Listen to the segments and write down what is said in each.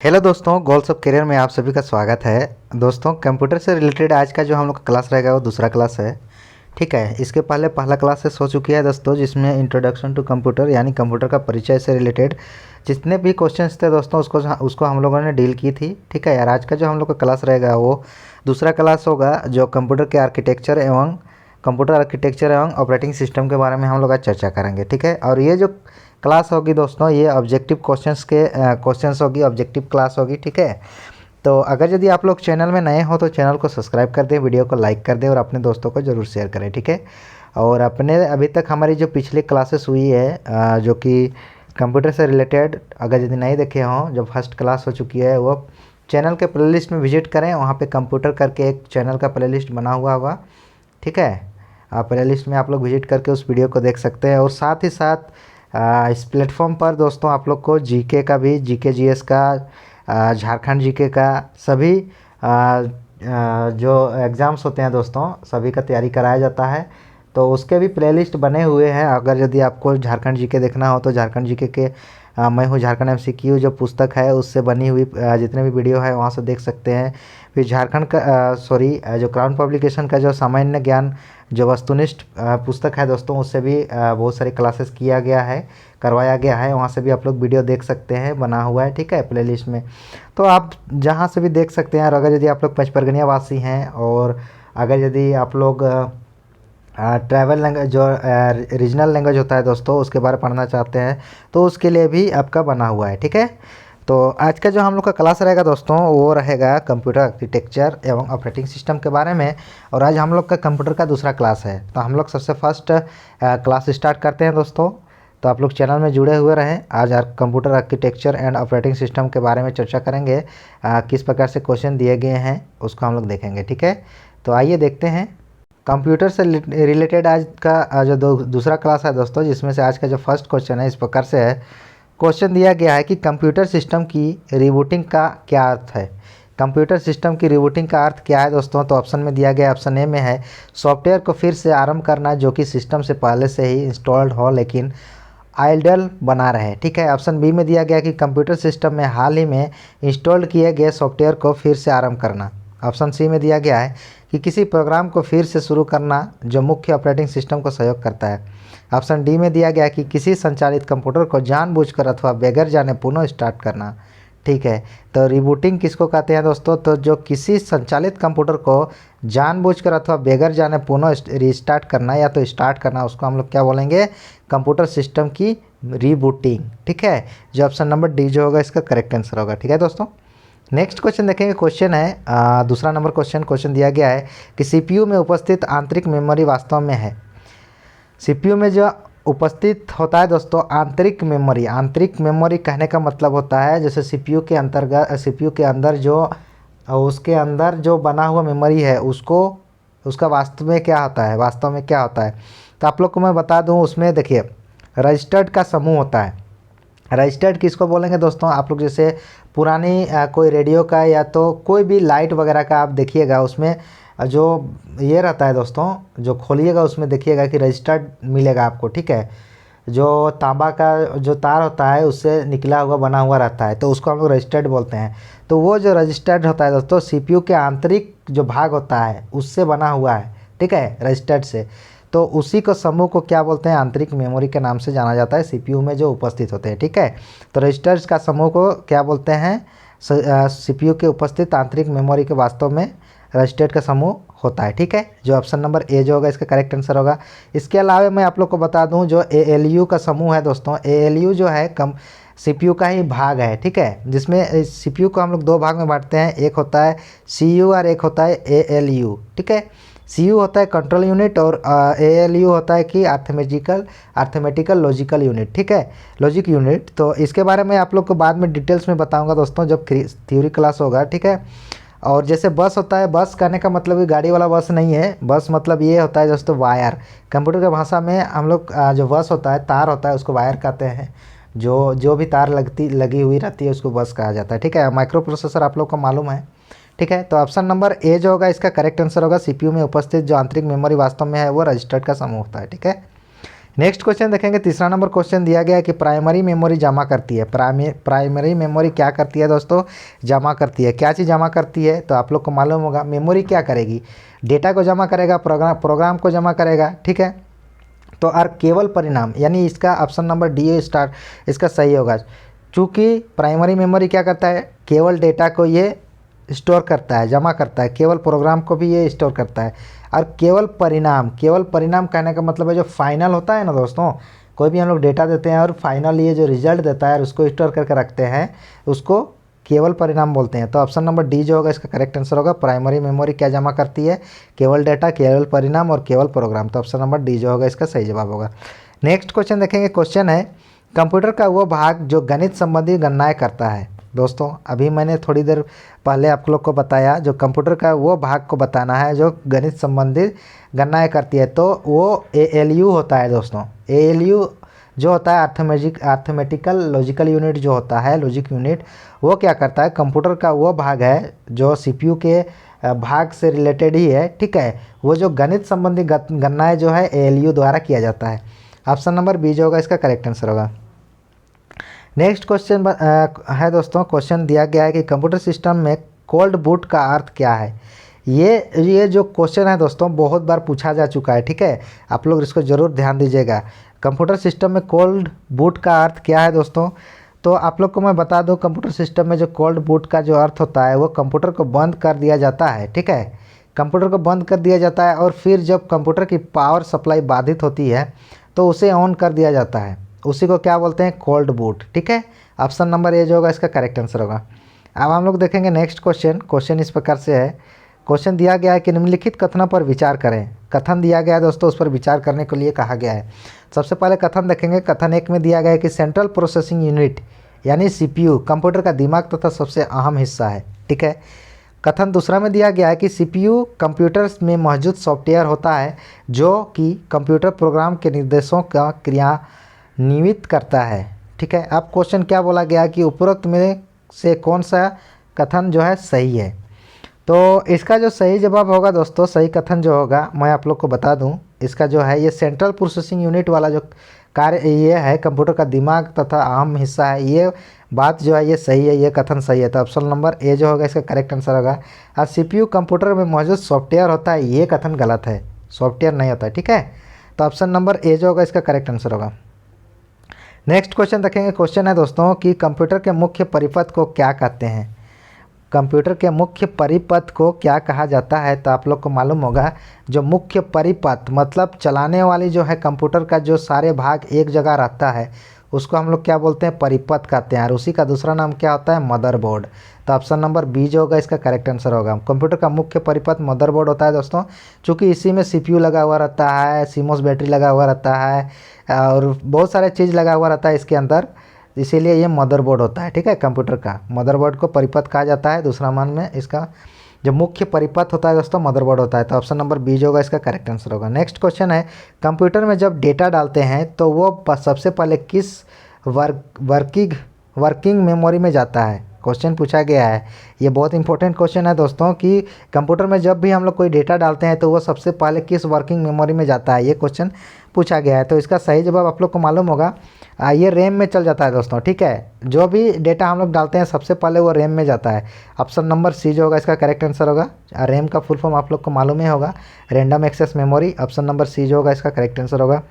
Hello दोस्तों, goals of career में आप सभी का स्वागत है। दोस्तों, कंप्यूटर से रिलेटेड आज का जो हम लोग का क्लास रहेगा वो दूसरा क्लास है। ठीक है, इसके पहले पहला क्लासेस हो चुकी है दोस्तों, जिसमें इंट्रोडक्शन टू कंप्यूटर यानी कंप्यूटर का परिचय से रिलेटेड जितने भी क्वेश्चंस थे दोस्तों उसको उसको हम लोगों ने डील की थी। ठीक है यार, आज का जो हम लोग का क्लास रहेगा वो दूसरा क्लास होगा, जो कंप्यूटर आर्किटेक्चर एवं ऑपरेटिंग सिस्टम के बारे में हम लोग आज चर्चा करेंगे। ठीक है, और ये जो क्लास होगी दोस्तों, ये ऑब्जेक्टिव क्वेश्चंस होगी, ऑब्जेक्टिव क्लास होगी। ठीक है, तो अगर यदि आप लोग चैनल में नए हो तो चैनल को सब्सक्राइब कर दें, वीडियो को लाइक कर दें और अपने दोस्तों को ज़रूर शेयर करें। ठीक है, और अपने अभी तक हमारी जो पिछली क्लासेस हुई है जो कि कंप्यूटर से रिलेटेड, अगर यदि नहीं देखे हों, जो फर्स्ट क्लास हो चुकी है वो चैनल के प्लेलिस्ट में विजिट करें। वहाँ पे कंप्यूटर करके एक चैनल का प्लेलिस्ट बना हुआ होगा। ठीक है, प्लेलिस्ट में आप लोग विजिट करके उस वीडियो को देख सकते हैं। और साथ ही साथ इस प्लेटफॉर्म पर दोस्तों आप लोग को जीके का भी, जीके जीएस का, झारखंड जीके का, सभी जो एग्ज़ाम्स होते हैं दोस्तों सभी का तैयारी कराया जाता है। तो उसके भी प्लेलिस्ट बने हुए हैं। अगर यदि आपको झारखंड जीके देखना हो तो झारखंड जीके के मैं हूँ झारखंड एमसीक्यू जो पुस्तक है उससे बनी हुई जितने भी वीडियो है वहाँ से देख सकते हैं। फिर झारखंड का जो क्राउन पब्लिकेशन का जो सामान्य ज्ञान जो वस्तुनिष्ठ पुस्तक है दोस्तों, उससे भी बहुत सारी क्लासेस किया गया है, करवाया गया है। वहाँ से भी आप लोग वीडियो देख सकते हैं, बना हुआ है। ठीक है, प्लेलिस्ट में तो आप जहाँ से भी देख सकते हैं। और अगर यदि आप लोग पंचपरगनिया वासी हैं और अगर यदि आप लोग ट्रैवल लैंग्वेज जो रीजनल लैंग्वेज होता है दोस्तों उसके बारे में पढ़ना चाहते हैं तो उसके लिए भी आपका बना हुआ है। ठीक है, तो आज का जो हम लोग का क्लास रहेगा दोस्तों वो रहेगा कंप्यूटर आर्किटेक्चर एवं ऑपरेटिंग सिस्टम के बारे में। और आज हम लोग का कंप्यूटर का दूसरा क्लास है, तो हम लोग सबसे फर्स्ट क्लास स्टार्ट करते हैं दोस्तों। तो आप लोग चैनल में जुड़े हुए रहें। आज computer architecture and operating system के बारे में चर्चा करेंगे। किस प्रकार से क्वेश्चन दिए गए हैं उसको हम लोग देखेंगे। ठीक है, तो आइए देखते हैं। कंप्यूटर से रिलेटेड आज का जो दूसरा क्लास है दोस्तों, जिसमें से आज का जो फर्स्ट क्वेश्चन है इस प्रकार से है। क्वेश्चन दिया गया है कि कंप्यूटर सिस्टम की रिबूटिंग का क्या अर्थ है। कंप्यूटर सिस्टम की रिबूटिंग का अर्थ क्या है दोस्तों? तो ऑप्शन में दिया गया, ऑप्शन ए में है सॉफ्टवेयर को फिर से आरंभ करना जो कि सिस्टम से पहले से ही इंस्टॉल्ड हो लेकिन आइडल बना रहे। ठीक है, ऑप्शन बी में दिया गया कि कंप्यूटर सिस्टम में हाल ही में इंस्टॉल किए गए सॉफ्टवेयर को फिर से आरंभ करना। ऑप्शन सी में दिया गया है कि किसी प्रोग्राम को फिर से शुरू करना जो मुख्य ऑपरेटिंग सिस्टम को सहयोग करता है। ऑप्शन डी में दिया गया कि किसी संचालित कंप्यूटर को जानबूझकर अथवा बगैर जाने पुनः स्टार्ट करना। ठीक है, तो रिबूटिंग किसको कहते हैं दोस्तों? तो जो किसी संचालित कंप्यूटर को जानबूझकर अथवा बगैर जाने पुनः रिस्टार्ट करना या तो स्टार्ट करना, उसको हम लोग क्या बोलेंगे? कंप्यूटर सिस्टम की रिबूटिंग। ठीक है, जो ऑप्शन नंबर डी जो होगा इसका करेक्ट आंसर होगा। ठीक है दोस्तों, नेक्स्ट क्वेश्चन देखेंगे। क्वेश्चन है दूसरा नंबर क्वेश्चन दिया गया है कि सीपीयू में उपस्थित आंतरिक मेमोरी वास्तव में है। सीपीयू में जो उपस्थित होता है दोस्तों आंतरिक मेमोरी कहने का मतलब होता है जैसे सीपीयू के अंदर जो उसके अंदर जो बना हुआ मेमोरी है उसका वास्तव में क्या होता है। तो आप लोग को मैं बता दूं, उसमें देखिए रजिस्टर्ड का समूह होता है। रजिस्टर्ड किसको बोलेंगे दोस्तों? आप लोग जैसे पुरानी कोई रेडियो का या तो कोई भी लाइट वगैरह का आप देखिएगा, उसमें जो ये रहता है दोस्तों, जो खोलिएगा उसमें देखिएगा कि रजिस्टर्ड मिलेगा आपको। ठीक है, जो तांबा का जो तार होता है उससे निकला हुआ बना हुआ रहता है, तो उसको हम लोग रजिस्टर्ड बोलते हैं। तो वो जो रजिस्टर्ड होता है दोस्तों सीपीयू के आंतरिक जो भाग होता है उससे बना हुआ है। ठीक है, रजिस्टर्ड से, तो उसी को समूह को क्या बोलते हैं? आंतरिक मेमोरी के नाम से जाना जाता है सीपीयू में जो उपस्थित होते हैं। ठीक है, तो रजिस्टर्स का समूह को क्या बोलते हैं? सीपीयू के उपस्थित आंतरिक मेमोरी के वास्तव में रजिस्टर्ड का समूह होता है। ठीक है, जो ऑप्शन नंबर ए जो होगा इसका करेक्ट आंसर होगा। इसके अलावा मैं आप लोग को बता दूं, जो एएलयू का समूह है दोस्तों, एएलयू जो है सीपीयू का ही भाग है। ठीक है, जिसमें सीपीयू को हम लोग दो भाग में बांटते हैं, एक होता है सीयू और एक होता है एएलयू। ठीक है, सीयू होता है कंट्रोल यूनिट और एएलयू होता है कि अर्थमेटिकल लॉजिकल यूनिट। ठीक है, लॉजिक यूनिट। तो इसके बारे में आप लोग को बाद में डिटेल्स में बताऊंगा दोस्तों जब थ्योरी क्लास होगा। ठीक है, और जैसे बस होता है, बस कहने का मतलब गाड़ी वाला बस नहीं है। बस मतलब ये होता है दोस्तों वायर। कंप्यूटर की भाषा में हम लोग जो बस होता है, तार होता है, उसको वायर कहते हैं। जो भी तार लगी हुई रहती है उसको बस कहा जाता है। ठीक है, माइक्रो प्रोसेसर आप लोग को मालूम है। ठीक है, तो ऑप्शन नंबर ए जो होगा इसका करेक्ट आंसर होगा। सीपीयू में उपस्थित जो आंतरिक मेमोरी वास्तव में है वो रजिस्टर्ड का समूह होता है। ठीक है, नेक्स्ट क्वेश्चन देखेंगे, तीसरा नंबर क्वेश्चन दिया गया है कि प्राइमरी मेमोरी जमा करती है। प्राइमरी मेमोरी क्या करती है दोस्तों? जमा करती है। क्या चीज़ जमा करती है? तो आप लोग को मालूम होगा, मेमोरी क्या करेगी? डेटा को जमा करेगा, प्रोग्राम को जमा करेगा, ठीक है। तो और केवल परिणाम, यानी इसका ऑप्शन नंबर डी स्टार्ट इसका सही होगा। चूँकि प्राइमरी मेमोरी क्या करता है? केवल डेटा को ये स्टोर करता है, जमा करता है, केवल प्रोग्राम को भी ये स्टोर करता है। और केवल परिणाम कहने का मतलब है जो फाइनल होता है ना दोस्तों, कोई भी हम लोग डेटा देते हैं और फाइनल ये जो रिजल्ट देता है और उसको स्टोर करके रखते हैं, उसको केवल परिणाम बोलते हैं। तो ऑप्शन नंबर डी जो होगा इसका करेक्ट आंसर होगा। प्राइमरी मेमोरी क्या जमा करती है? केवल डेटा, केवल परिणाम और केवल प्रोग्राम। तो ऑप्शन नंबर डी जो होगा इसका सही जवाब होगा। नेक्स्ट क्वेश्चन देखेंगे, क्वेश्चन है कंप्यूटर का वो भाग जो गणित संबंधी गणनाएं करता है। दोस्तों अभी मैंने थोड़ी देर पहले आप लोग को बताया, जो कंप्यूटर का वो भाग को बताना है जो गणित संबंधित गणनाएं करती है, तो वो ALU होता है दोस्तों। ALU जो होता है अर्थमेटिकल लॉजिकल यूनिट जो होता है, लॉजिक यूनिट, वो क्या करता है? कंप्यूटर का वो भाग है जो CPU के भाग से रिलेटेड ही है, ठीक है। वो जो गणित संबंधी गणनाएं जो है ALU द्वारा किया जाता है। ऑप्शन नंबर बी जो होगा इसका करेक्ट आंसर होगा। नेक्स्ट क्वेश्चन है दोस्तों, क्वेश्चन दिया गया है कि कंप्यूटर सिस्टम में कोल्ड बूट का अर्थ क्या है। ये जो क्वेश्चन है दोस्तों बहुत बार पूछा जा चुका है, ठीक है। आप लोग इसको ज़रूर ध्यान दीजिएगा। कंप्यूटर सिस्टम में कोल्ड बूट का अर्थ क्या है दोस्तों? तो आप लोग को मैं बता दूं, कंप्यूटर सिस्टम में जो कोल्ड बूट का जो अर्थ होता है वो कंप्यूटर को बंद कर दिया जाता है, ठीक है। कंप्यूटर को बंद कर दिया जाता है और फिर जब कंप्यूटर की पावर सप्लाई बाधित होती है तो उसे ऑन कर दिया जाता है, उसी को क्या बोलते हैं? कोल्ड बूट, ठीक है। ऑप्शन नंबर ए जो होगा इसका करेक्ट आंसर होगा। अब हम लोग देखेंगे नेक्स्ट क्वेश्चन इस प्रकार से है। क्वेश्चन दिया गया है कि निम्नलिखित कथनों पर विचार करें। कथन दिया गया है दोस्तों, उस पर विचार करने के लिए कहा गया है। सबसे पहले कथन देखेंगे। कथन 1 में दिया गया है कि सेंट्रल प्रोसेसिंग यूनिट यानी CPU कंप्यूटर का दिमाग तथा सबसे अहम हिस्सा है, ठीक है। कथन दूसरा में दिया गया है कि CPU कंप्यूटर में मौजूद सॉफ्टवेयर होता है जो कि कंप्यूटर प्रोग्राम के निर्देशों का क्रियान्वित करता है, ठीक है। अब क्वेश्चन क्या बोला गया कि उपरोक्त में से कौन सा कथन जो है सही है? तो इसका जो सही जवाब होगा दोस्तों, सही कथन जो होगा मैं आप लोग को बता दूं, इसका जो है ये सेंट्रल प्रोसेसिंग यूनिट वाला जो कार्य ये है, कंप्यूटर का दिमाग तथा अहम हिस्सा है, ये बात जो है ये सही है, ये कथन सही है। तो ऑप्शन नंबर ए जो होगा इसका करेक्ट आंसर होगा। और CPU कंप्यूटर में मौजूद सॉफ्टवेयर होता है, ये कथन गलत है, सॉफ्टवेयर नहीं होता है, ठीक है। तो ऑप्शन नंबर ए जो होगा इसका करेक्ट आंसर होगा। नेक्स्ट क्वेश्चन देखेंगे। क्वेश्चन है दोस्तों कि कंप्यूटर के मुख्य परिपथ को क्या कहते हैं। कंप्यूटर के मुख्य परिपथ को क्या कहा जाता है? तो आप लोग को मालूम होगा, जो मुख्य परिपथ मतलब चलाने वाली जो है कंप्यूटर का जो सारे भाग एक जगह रहता है उसको हम लोग क्या बोलते हैं? परिपथ कहते हैं। और उसी का दूसरा नाम क्या होता है? मदरबोर्ड। तो ऑप्शन नंबर बी जो होगा इसका करेक्ट आंसर होगा। कंप्यूटर का मुख्य परिपथ मदरबोर्ड होता है दोस्तों, चूँकि इसी में CPU लगा हुआ रहता है, CMOS बैटरी लगा हुआ रहता है और बहुत सारे चीज़ लगा हुआ रहता है इसके अंदर, इसीलिए ये मदरबोर्ड होता है, ठीक है। कंप्यूटर का मदरबोर्ड को परिपथ कहा जाता है, दूसरा मान में इसका जो मुख्य परिपथ होता है दोस्तों मदरबोर्ड होता है। तो ऑप्शन नंबर बी जो होगा इसका करेक्ट आंसर होगा। नेक्स्ट क्वेश्चन है, कंप्यूटर में जब डेटा डालते हैं तो वो सबसे पहले किस वर्किंग मेमोरी में जाता है? क्वेश्चन पूछा गया है, ये बहुत इंपॉर्टेंट क्वेश्चन है दोस्तों कि कंप्यूटर में जब भी हम लोग कोई डेटा डालते हैं तो वो सबसे पहले किस वर्किंग मेमोरी में जाता है, ये क्वेश्चन पूछा गया है। तो इसका सही जवाब आप लोग को मालूम होगा, ये रैम में चल जाता है दोस्तों, ठीक है। जो भी डेटा हम लोग डालते हैं सबसे पहले वो रैम में जाता है। ऑप्शन नंबर सी जो होगा इसका करेक्ट आंसर होगा। रैम का फुल फॉर्म आप लोग को मालूम ही होगा, random access memory. Option number C जो होगा इसका करेक्ट आंसर होगा।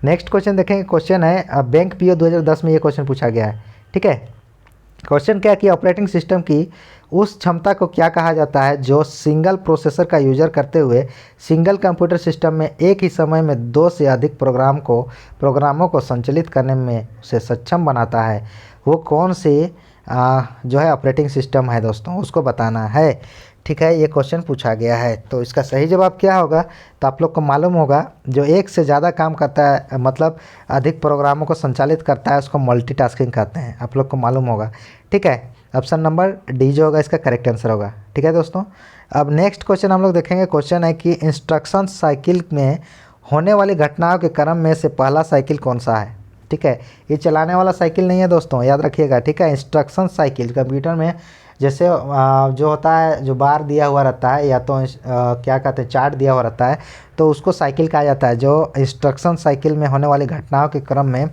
नेक्स्ट क्वेश्चन देखेंगे। क्वेश्चन है बैंक PO 2010 में ये क्वेश्चन पूछा गया है, ठीक है। क्वेश्चन क्या है कि ऑपरेटिंग सिस्टम की उस क्षमता को क्या कहा जाता है जो सिंगल प्रोसेसर का यूजर करते हुए सिंगल कंप्यूटर सिस्टम में एक ही समय में 2 से अधिक प्रोग्रामों को संचालित करने में उसे सक्षम बनाता है। वो कौन से जो है ऑपरेटिंग सिस्टम है दोस्तों, उसको बताना है, ठीक है। ये क्वेश्चन पूछा गया है। तो इसका सही जवाब क्या होगा? तो आप लोग को मालूम होगा, जो एक से ज़्यादा काम करता है मतलब अधिक प्रोग्रामों को संचालित करता है उसको मल्टीटास्किंग कहते हैं, आप लोग को मालूम होगा, ठीक है। ऑप्शन नंबर डी जो होगा इसका करेक्ट आंसर होगा, ठीक है दोस्तों। अब नेक्स्ट क्वेश्चन हम लोग देखेंगे। क्वेश्चन है कि इंस्ट्रक्शन साइकिल में होने वाली घटनाओं के क्रम में से पहला साइकिल कौन सा है? ठीक है। ये चलाने वाला साइकिल नहीं है दोस्तों, याद रखिएगा, ठीक है। इंस्ट्रक्शन साइकिल कंप्यूटर में जैसे जो होता है, जो बार दिया हुआ रहता है या तो क्या कहते हैं, चार्ट दिया हुआ रहता है, तो उसको साइकिल कहा जाता है। जो इंस्ट्रक्शन साइकिल में होने वाली घटनाओं के क्रम में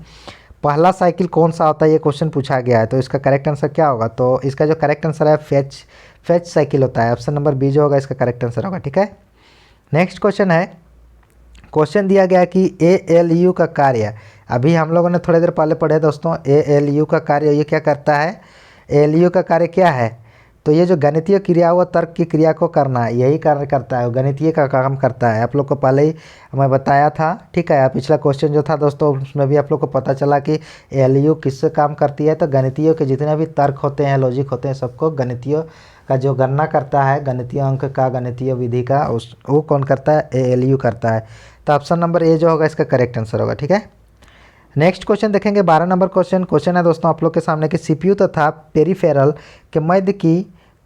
पहला साइकिल कौन सा होता है, ये क्वेश्चन पूछा गया है। तो इसका करेक्ट आंसर क्या होगा? तो इसका जो करेक्ट आंसर है फेच साइकिल होता है। ऑप्शन नंबर बी जो होगा इसका करेक्ट आंसर होगा, ठीक है। नेक्स्ट क्वेश्चन है, क्वेश्चन दिया गया कि ALU का कार्य, अभी हम लोगों ने थोड़ी देर पहले पढ़े दोस्तों, ALU का कार्य ये क्या करता है? ALU का कार्य क्या है? तो ये जो गणितीय क्रिया व तर्क की क्रिया को करना है, यही कार्य करता है, गणितीय का काम करता है। आप लोग को पहले ही मैं बताया था, ठीक है। पिछला क्वेश्चन जो था दोस्तों उसमें भी आप लोग को पता चला कि ALU किससे काम करती है। तो गणितीय के जितने भी तर्क होते हैं, लॉजिक होते हैं, सबको गणितीय का जो गणना करता है, गणितीय अंक का, गणितीय विधि का, उस वो कौन करता है? ALU करता है। तो ऑप्शन नंबर ए जो होगा इसका करेक्ट आंसर होगा, ठीक है। नेक्स्ट क्वेश्चन देखेंगे, 12 नंबर क्वेश्चन है दोस्तों आप लोग के सामने कि CPU तथा पेरिफेरल के मध्य की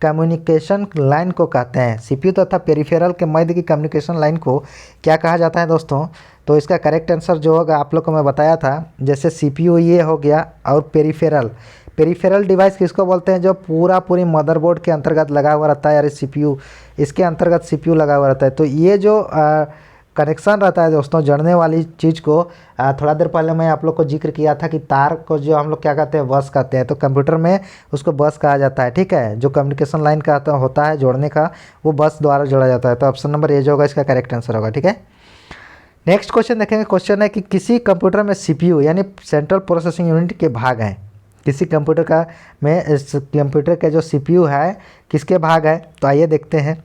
कम्युनिकेशन लाइन को कहते हैं। CPU तथा पेरिफेरल के मध्य की कम्युनिकेशन लाइन को क्या कहा जाता है दोस्तों? तो इसका करेक्ट आंसर जो होगा आप लोग को मैं बताया था, जैसे CPU ये हो गया, और पेरिफेरल डिवाइस किसको बोलते हैं? जो पूरी मदरबोर्ड के अंतर्गत लगा हुआ रहता है, यार CPU, इसके अंतर्गत CPU लगा हुआ रहता है। तो ये जो कनेक्शन रहता है दोस्तों, जोड़ने वाली चीज़ को, थोड़ा देर पहले मैं आप लोग को जिक्र किया था कि तार को जो हम लोग क्या कहते हैं? बस कहते हैं। तो कंप्यूटर में उसको बस कहा जाता है, ठीक है। जो कम्युनिकेशन लाइन का होता है जोड़ने का, वो बस द्वारा जोड़ा जाता है। तो ऑप्शन नंबर ए जो होगा इसका करेक्ट आंसर होगा, ठीक है। नेक्स्ट क्वेश्चन देखेंगे, क्वेश्चन है कि किसी कंप्यूटर में CPU यानी सेंट्रल प्रोसेसिंग यूनिट के भाग हैं। किसी कंप्यूटर का में इस कंप्यूटर का जो CPU है किसके भाग है? तो आइए देखते हैं।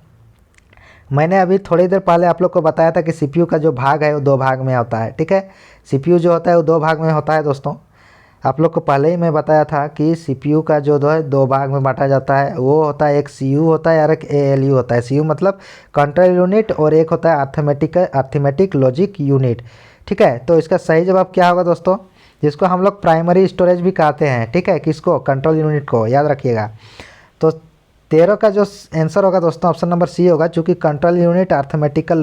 मैंने अभी थोड़ी देर पहले आप लोग को बताया था कि CPU का जो भाग है वो 2 भाग में होता है, ठीक है। CPU जो होता है वो 2 भाग में होता है दोस्तों। आप लोग को पहले ही मैं बताया था कि CPU का जो है 2 भाग में बांटा जाता है। वो होता है, एक CU होता है और एक ALU होता है। CU मतलब कंट्रोल यूनिट, और एक होता है अर्थमेटिक लॉजिक यूनिट, ठीक है। तो इसका सही जवाब क्या होगा दोस्तों? जिसको हम लोग प्राइमरी स्टोरेज भी कहते हैं, ठीक है। किसको? कंट्रोल यूनिट को, याद रखिएगा। तो 13 का जो आंसर होगा दोस्तों ऑप्शन नंबर सी होगा, चूँकि control unit, arithmetical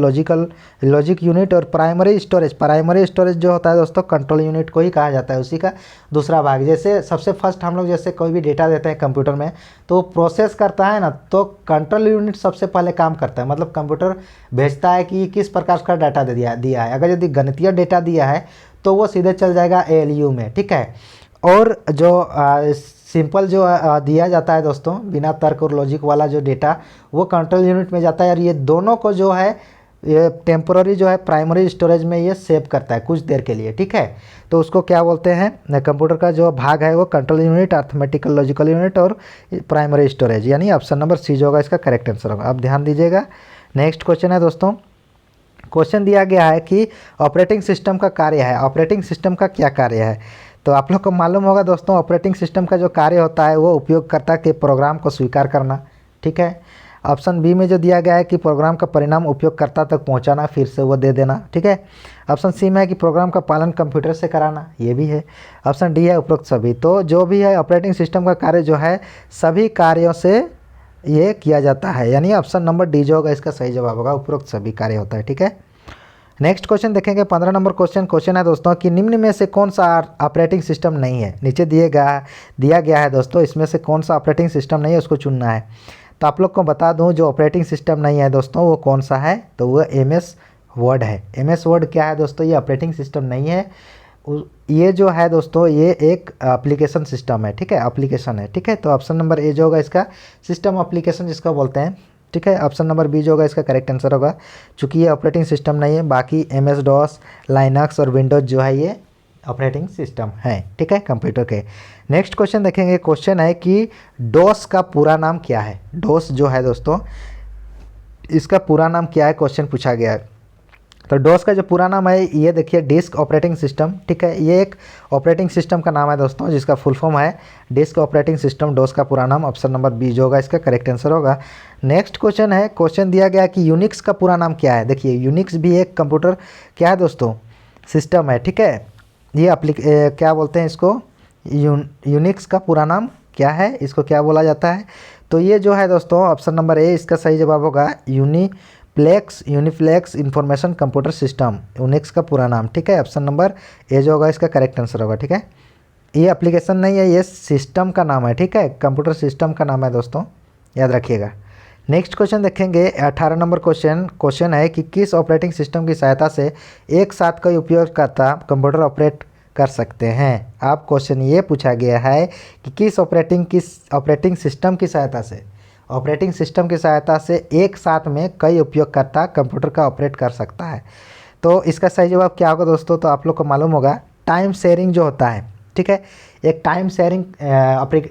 logic unit और प्राइमरी स्टोरेज जो होता है दोस्तों कंट्रोल यूनिट को ही कहा जाता है, उसी का दूसरा भाग। जैसे सबसे फर्स्ट हम लोग जैसे कोई भी डेटा देते हैं कंप्यूटर में, तो प्रोसेस करता है ना, तो कंट्रोल यूनिट सबसे पहले काम करता है। मतलब कंप्यूटर भेजता है कि किस प्रकार का डाटा दिया है। अगर यदि गणितीय डेटा दिया है तो वो सीधे चल जाएगा ALU में, ठीक है। और जो सिंपल जो दिया जाता है दोस्तों, बिना तर्क और लॉजिक वाला जो डेटा, वो कंट्रोल यूनिट में जाता है। और ये दोनों को जो है, ये टेम्पोररी जो है प्राइमरी स्टोरेज में ये सेव करता है कुछ देर के लिए, ठीक है। तो उसको क्या बोलते हैं? कंप्यूटर का जो भाग है वो control unit, arithmetical logical unit और प्राइमरी स्टोरेज, यानी ऑप्शन नंबर सी जो होगा इसका करेक्ट आंसर होगा। अब ध्यान दीजिएगा, नेक्स्ट क्वेश्चन है दोस्तों। क्वेश्चन दिया गया है कि ऑपरेटिंग सिस्टम का कार्य है। ऑपरेटिंग सिस्टम का क्या कार्य है? तो आप लोग को मालूम होगा दोस्तों, ऑपरेटिंग सिस्टम का जो कार्य होता है वो उपयोगकर्ता के प्रोग्राम को स्वीकार करना, ठीक है। ऑप्शन बी में जो दिया गया है कि प्रोग्राम का परिणाम उपयोगकर्ता तक पहुंचाना, फिर से वो दे देना, ठीक है। ऑप्शन सी में है कि प्रोग्राम का पालन कंप्यूटर से कराना, ये भी है। ऑप्शन डी है उपरोक्त सभी। तो जो भी है ऑपरेटिंग सिस्टम का कार्य जो है सभी कार्यों से ये किया जाता है, यानी ऑप्शन नंबर डी जो होगा इसका सही जवाब होगा, उपरोक्त सभी कार्य होता है, ठीक है। नेक्स्ट क्वेश्चन देखेंगे, 15 नंबर क्वेश्चन है दोस्तों कि निम्न में से कौन सा ऑपरेटिंग सिस्टम नहीं है? नीचे दिया गया है दोस्तों, इसमें से कौन सा ऑपरेटिंग सिस्टम नहीं है उसको चुनना है। तो आप लोग को बता दूं, जो ऑपरेटिंग सिस्टम नहीं है दोस्तों वो कौन सा है? तो वो MS वर्ड है। MS वर्ड क्या है दोस्तों? ये ऑपरेटिंग सिस्टम नहीं है। ये जो है दोस्तों ये एक एप्लीकेशन सिस्टम है, ठीक है, एप्लीकेशन है, ठीक है। तो ऑप्शन नंबर ए जो होगा इसका सिस्टम एप्लीकेशन जिसको बोलते हैं, ठीक है। ऑप्शन नंबर बी जो होगा इसका करेक्ट आंसर होगा, चूँकि ये ऑपरेटिंग सिस्टम नहीं है। बाकी MS DOS, लाइनक्स और विंडोज जो है ये ऑपरेटिंग सिस्टम है, ठीक है, कंप्यूटर के। नेक्स्ट क्वेश्चन देखेंगे, क्वेश्चन है कि डोस का पूरा नाम क्या है? डोस जो है दोस्तों इसका पूरा नाम क्या है, क्वेश्चन पूछा गया है। तो डोस का जो पूरा नाम है ये देखिए, डिस्क ऑपरेटिंग सिस्टम, ठीक है। ये एक ऑपरेटिंग सिस्टम का नाम है दोस्तों, जिसका फुल फॉर्म है डिस्क ऑपरेटिंग सिस्टम। डोस का पूरा नाम ऑप्शन नंबर बी जो होगा इसका करेक्ट आंसर होगा। नेक्स्ट क्वेश्चन है, क्वेश्चन दिया गया कि यूनिक्स का पूरा नाम क्या है? देखिए यूनिक्स भी एक कंप्यूटर क्या है दोस्तों? सिस्टम है, ठीक है। ये क्या बोलते हैं इसको? यूनिक्स का पूरा नाम क्या है, इसको क्या बोला जाता है? तो ये जो है दोस्तों ऑप्शन नंबर ए इसका सही जवाब होगा, plex uniplex information computer system, Unix का पूरा नाम, ठीक है। ऑप्शन नंबर ए जो होगा इसका करेक्ट आंसर होगा, ठीक है। ये एप्लीकेशन नहीं है, ये सिस्टम का नाम है, ठीक है, कंप्यूटर सिस्टम का नाम है दोस्तों, याद रखिएगा। नेक्स्ट क्वेश्चन देखेंगे 18 नंबर क्वेश्चन है कि किस ऑपरेटिंग सिस्टम की सहायता से एक साथ कई उपयोगकर्ता कंप्यूटर ऑपरेट कर सकते हैं। आप क्वेश्चन ये पूछा गया है कि किस ऑपरेटिंग सिस्टम की सहायता से एक साथ में कई उपयोगकर्ता कंप्यूटर का ऑपरेट कर सकता है। तो इसका सही जवाब क्या होगा दोस्तों, तो आप लोग को मालूम होगा टाइम शेयरिंग जो होता है, ठीक है, एक टाइम शेयरिंग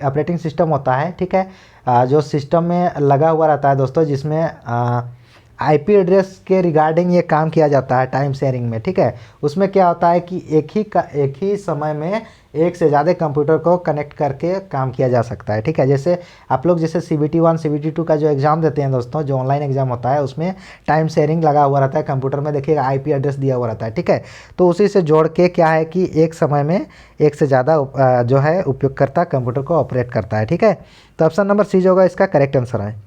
ऑपरेटिंग सिस्टम होता है, ठीक है, जो सिस्टम में लगा हुआ रहता है दोस्तों, जिसमें आईपी एड्रेस के रिगार्डिंग ये काम किया जाता है टाइम शेयरिंग में, ठीक है। उसमें क्या होता है कि एक ही समय में एक से ज़्यादा कंप्यूटर को कनेक्ट करके काम किया जा सकता है, ठीक है। जैसे आप लोग जैसे CBT 1 CBT 2 का जो एग्ज़ाम देते हैं दोस्तों, जो ऑनलाइन एग्ज़ाम होता है, उसमें टाइम शेयरिंग लगा हुआ रहता है, कंप्यूटर में देखिएगा आईपी एड्रेस दिया हुआ रहता है, ठीक है। तो उसी से जोड़ के क्या है कि एक समय में एक से ज़्यादा जो है उपयोगकर्ता कंप्यूटर को ऑपरेट करता है, ठीक है। तो ऑप्शन नंबर सी जो होगा इसका करेक्ट आंसर है।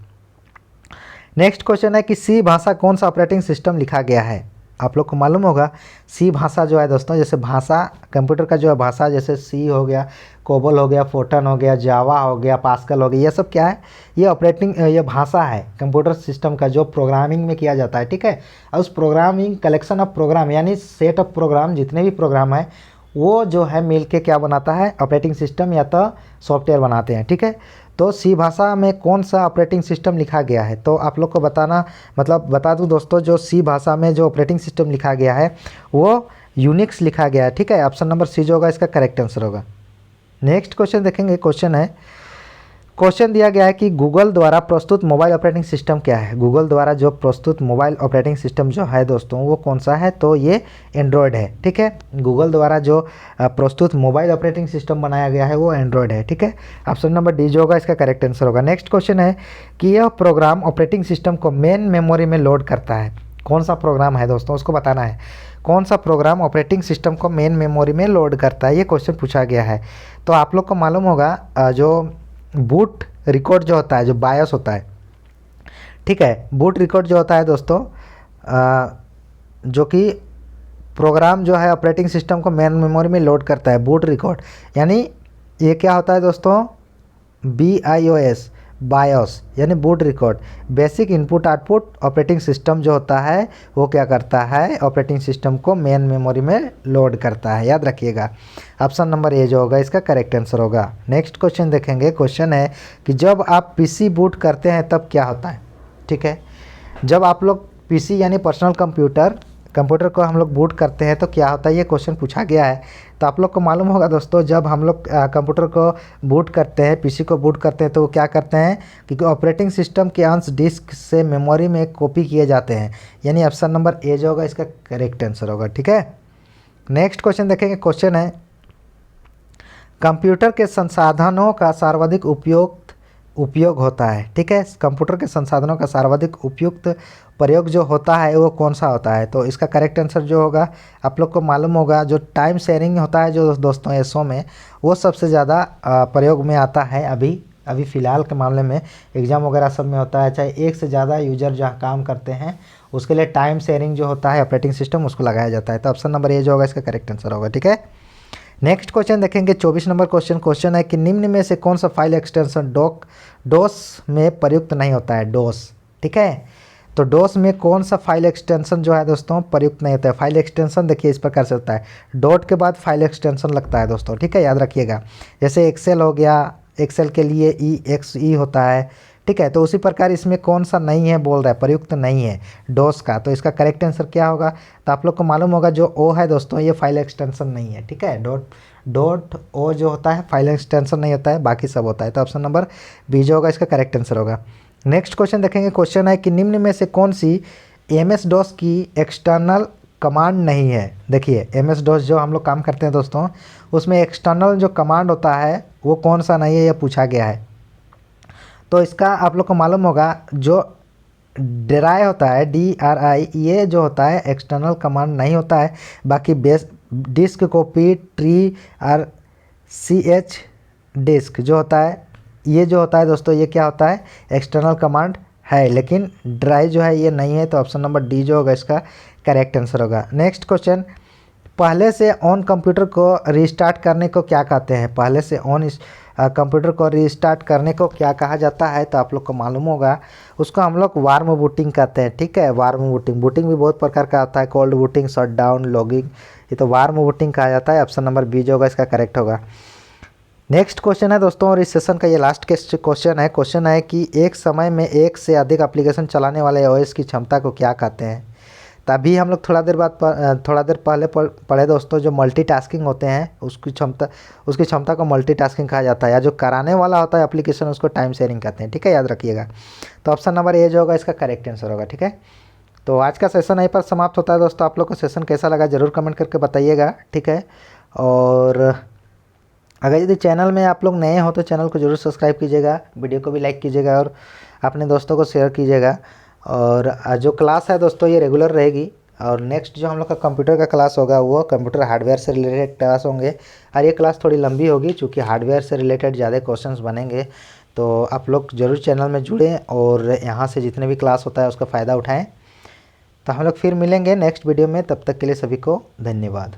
नेक्स्ट क्वेश्चन है कि सी भाषा कौन सा ऑपरेटिंग सिस्टम लिखा गया है। आप लोग को मालूम होगा सी भाषा जो है दोस्तों, जैसे भाषा कंप्यूटर का जो है भाषा, जैसे सी हो गया, कोबल हो गया, फोर्टन हो गया, जावा हो गया, पास्कल हो गया, ये सब क्या है, ये भाषा है कंप्यूटर सिस्टम का जो प्रोग्रामिंग में किया जाता है, ठीक है। और उस प्रोग्रामिंग कलेक्शन ऑफ प्रोग्राम यानी सेट ऑफ प्रोग्राम, जितने भी प्रोग्राम है वो जो है मिल के क्या बनाता है, ऑपरेटिंग सिस्टम या तो सॉफ्टवेयर बनाते हैं, ठीक है। तो सी भाषा में कौन सा ऑपरेटिंग सिस्टम लिखा गया है, तो आप लोग को बता दूं दोस्तों, जो सी भाषा में जो ऑपरेटिंग सिस्टम लिखा गया है वो यूनिक्स लिखा गया है, ठीक है। ऑप्शन नंबर सी जो होगा इसका करेक्ट आंसर होगा। नेक्स्ट क्वेश्चन देखेंगे, क्वेश्चन दिया गया है कि गूगल द्वारा प्रस्तुत मोबाइल ऑपरेटिंग सिस्टम क्या है। गूगल द्वारा जो प्रस्तुत मोबाइल ऑपरेटिंग सिस्टम जो है दोस्तों वो कौन सा है, तो ये एंड्रॉयड है, ठीक है। गूगल द्वारा जो प्रस्तुत मोबाइल ऑपरेटिंग सिस्टम बनाया गया है वो एंड्रॉयड है, ठीक है। ऑप्शन नंबर डी जो होगा इसका करेक्ट आंसर होगा। नेक्स्ट क्वेश्चन है कि यह प्रोग्राम ऑपरेटिंग सिस्टम को मेन मेमोरी में लोड करता है। कौन सा प्रोग्राम है दोस्तों, उसको बताना है, कौन सा प्रोग्राम ऑपरेटिंग सिस्टम को मेन मेमोरी में लोड करता है, ये क्वेश्चन पूछा गया है। तो आप लोग को मालूम होगा जो बूट रिकॉर्ड जो होता है, जो बायोस होता है, ठीक है, बूट रिकॉर्ड जो होता है दोस्तों, जो कि प्रोग्राम जो है ऑपरेटिंग सिस्टम को मेन मेमोरी में लोड करता है, बूट रिकॉर्ड, यानी ये क्या होता है दोस्तों, BIOS बायोस यानी boot record, basic input output operating system जो होता है वो क्या करता है, ऑपरेटिंग सिस्टम को मेन मेमोरी में लोड करता है, याद रखिएगा। ऑप्शन नंबर ए जो होगा इसका करेक्ट आंसर होगा। नेक्स्ट क्वेश्चन देखेंगे, क्वेश्चन है कि जब आप PC बूट करते हैं तब क्या होता है, ठीक है। जब आप लोग PC यानी पर्सनल कंप्यूटर को हम लोग बूट करते हैं तो क्या होता है, ये क्वेश्चन पूछा गया है। तो आप लोग को मालूम होगा दोस्तों, जब हम लोग कंप्यूटर को बूट करते हैं, PC को बूट करते हैं, तो वो क्या करते हैं कि ऑपरेटिंग सिस्टम के अंश डिस्क से मेमोरी में कॉपी किए जाते हैं, यानी ऑप्शन नंबर ए जो होगा इसका करेक्ट आंसर होगा, ठीक है। नेक्स्ट क्वेश्चन देखेंगे, क्वेश्चन है कंप्यूटर के संसाधनों का सर्वाधिक उपयोग होता है, ठीक है। कंप्यूटर के संसाधनों का सर्वाधिक उपयुक्त प्रयोग जो होता है वो कौन सा होता है, तो इसका करेक्ट आंसर जो होगा, आप लोग को मालूम होगा, जो टाइम शेयरिंग होता है जो दोस्तों एसओ में, वो सबसे ज़्यादा प्रयोग में आता है अभी फ़िलहाल के मामले में। एग्ज़ाम वगैरह सब में होता है, चाहे एक से ज़्यादा यूजर जहाँ काम करते हैं उसके लिए टाइम शेयरिंग जो होता है ऑपरेटिंग सिस्टम उसको लगाया जाता है। तो ऑप्शन नंबर ए जो होगा इसका करेक्ट आंसर होगा, ठीक है। नेक्स्ट क्वेश्चन देखेंगे, 24 नंबर क्वेश्चन है कि निम्न में से कौन सा फाइल एक्सटेंशन डोस में प्रयुक्त नहीं होता है, डोस, ठीक है। तो डोस में कौन सा फाइल एक्सटेंशन जो है दोस्तों प्रयुक्त नहीं होता है। फाइल एक्सटेंशन देखिए इस प्रकार से होता है, डॉट के बाद फाइल एक्सटेंशन लगता है दोस्तों, ठीक है, याद रखिएगा। जैसे एक्सेल हो गया, एक्सेल के लिए EXE होता है, ठीक है। तो उसी प्रकार इसमें कौन सा नहीं है बोल रहा है, प्रयुक्त नहीं है डोस का, तो इसका करेक्ट आंसर क्या होगा, तो आप लोग को मालूम होगा जो ओ है दोस्तों ये फाइल एक्सटेंशन नहीं है, ठीक है। डॉट ओ जो होता है फाइल एक्सटेंशन नहीं होता है, बाकी सब होता है। तो ऑप्शन नंबर बी जो होगा इसका करेक्ट आंसर होगा। नेक्स्ट क्वेश्चन देखेंगे, क्वेश्चन है कि निम्न में से कौन सी MS-DOS की एक्सटर्नल कमांड नहीं है। देखिए MS-DOS जो हम लोग काम करते हैं दोस्तों, उसमें एक्सटर्नल जो कमांड होता है वो कौन सा नहीं है, ये पूछा गया है। तो इसका आप लोग को मालूम होगा, जो DRI होता है, DRI, ये जो होता है एक्सटर्नल कमांड नहीं होता है। बाकी बेस डिस्क कॉपी ट्री और CH डिस्क जो होता है, ये जो होता है दोस्तों ये क्या होता है, एक्सटर्नल कमांड है, लेकिन ड्राई जो है ये नहीं है, तो ऑप्शन नंबर डी जो होगा इसका करेक्ट आंसर होगा। नेक्स्ट क्वेश्चन, पहले से ऑन कंप्यूटर को रीस्टार्ट करने को क्या कहते हैं? पहले से ऑन इस कंप्यूटर को रीस्टार्ट करने को क्या कहा जाता है? तो आप लोग को मालूम होगा, उसको हम लोग वार्म बूटिंग कहते हैं, ठीक है। वार्म बूटिंग, बूटिंग भी बहुत प्रकार का आता है, cold booting, shut down, logging, ये तो वार्म बूटिंग कहा जाता है। ऑप्शन नंबर बी जो होगा इसका करेक्ट होगा। नेक्स्ट क्वेश्चन है दोस्तों, और इस सेशन का ये लास्ट क्वेश्चन है। क्वेश्चन है कि एक समय में एक से अधिक एप्लीकेशन चलाने वाले ओएस की क्षमता को क्या कहते हैं? तभी हम लोग थोड़ा देर पहले पढ़े दोस्तों, जो मल्टीटास्किंग होते हैं उसकी क्षमता को मल्टीटास्किंग कहा जाता है, या जो कराने वाला होता है एप्लीकेशन उसको टाइम शेयरिंग कहते हैं, ठीक है, याद रखिएगा। तो ऑप्शन नंबर ए जो होगा इसका करेक्ट आंसर होगा, ठीक है। तो आज का सेशन यहीं पर समाप्त होता है दोस्तों। आप लोग को सेशन कैसा लगा ज़रूर कमेंट करके बताइएगा, ठीक है। और अगर यदि चैनल में आप लोग नए हो तो चैनल को ज़रूर सब्सक्राइब कीजिएगा, वीडियो को भी लाइक कीजिएगा और अपने दोस्तों को शेयर कीजिएगा। और जो क्लास है दोस्तों ये रेगुलर रहेगी, और नेक्स्ट जो हम लोग का कंप्यूटर का क्लास होगा वो कंप्यूटर हार्डवेयर से रिलेटेड क्लास होंगे। और ये क्लास थोड़ी लंबी होगी चूँकि हार्डवेयर से रिलेटेड ज़्यादा क्वेश्चंस बनेंगे, तो आप लोग ज़रूर चैनल में जुड़ें और यहाँ से जितने भी क्लास होता है उसका फ़ायदा उठाएँ। तो हम लोग फिर मिलेंगे नेक्स्ट वीडियो में, तब तक के लिए सभी को धन्यवाद।